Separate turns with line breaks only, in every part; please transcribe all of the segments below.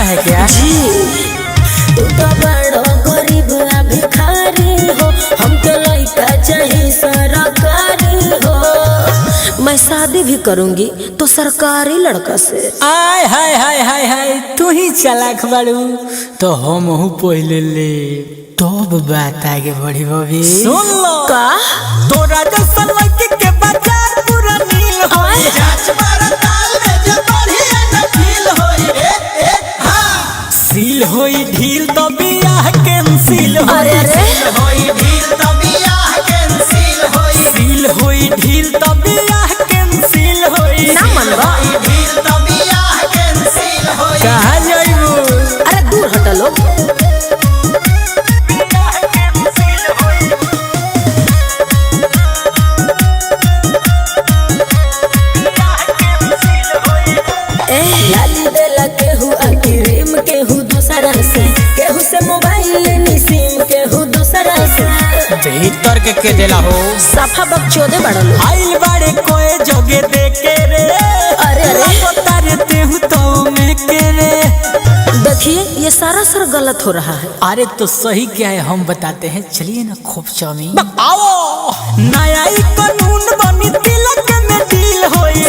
है क्या?
जी तू तो बड़ो गरीब भिखारी हो, हम तो लड़का चाहिए सरकारी हो। मैं शादी भी करूंगी तो सरकारी लड़का से।
आय हाय हाय हाय हाय, तू ही चालाक बाड़ू तो हम हूँ पहले ले तब बात आगे बढ़ी बबी। सुन लो
का
तोरा जैसा लड़की के बाजार पूरा नील होई, जांच पड़ताल में जो बढ़िया न फील होई, सील होई ढील तो बियाह कैंसिल होई।
अरे अरे
होई ढील तो बियाह कैंसिल होई, सील होई ढील तो बियाह कैंसिल होई,
ना मनवा
ढील तो बियाह कैंसिल होई। कहाँ जाइबू?
अरे दूर हटा लो। लाली देला केहू क्रीम, केहू दूसरा से, केहू से मोबाइल सिम, केहू दूसरा से।
भीतर के देला हो
सफा बकचोदे बड़ा लो।
आइल बाड़े कोए जोगे देके रे,
अरे अरे
तारे तेहू तो में के रे।
देखिए ये सारा सर गलत हो रहा है।
अरे तो सही क्या है हम बताते हैं, चलिए ना खूब चाउमीन आओ। नया ही कानून बनी तिलक में डील होई,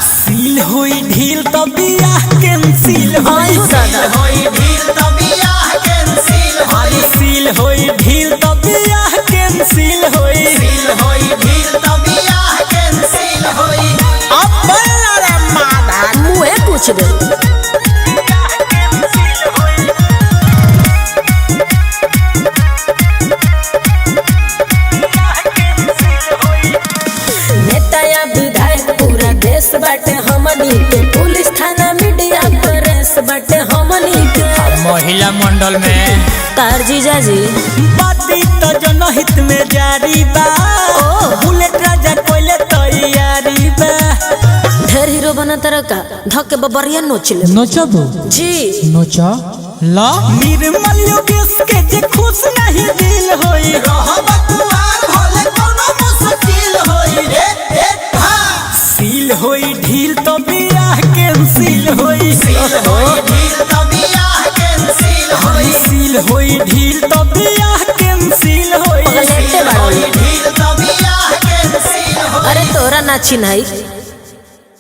सील होई ढील तो बियाह कैंसिल होई, होई ढील तो बियाह कैंसिल होई, सील होई ढील तो बियाह कैंसिल होई, सील होई ढील तो बियाह कैंसिल होई। अब बोला रे मादा
मुँह पूछ दे। नेता या विधायक पूरा देश बाटे हमनी के, पुलिस थाना मीडिया प्रेस बाटे हमनी के।
महिला मंडल में
तार जीजा जी
बाती तो जनहित में जारी बा,
ओ
बुलेट राजा कोइले तैयारी बा।
ढेर हीरो बना तरह का धक्के बबरिया नोच ले।
नोचबो
जी
नोचा ला
निर्मल योगेश के जे खुश नहीं दिल होई, रहब कुआर भले कोनो मुश्किल होई, सील होई ढील तो बियाह कैंसिल होई, सील होई ढील तो बियाह कैंसिल होई, सील होई ढील तो बियाह कैंसिल होई,
पगलेटे बाड़ो।
ढील तो बियाह कैंसिल होई।
अरे तोरा ना चिन्हाई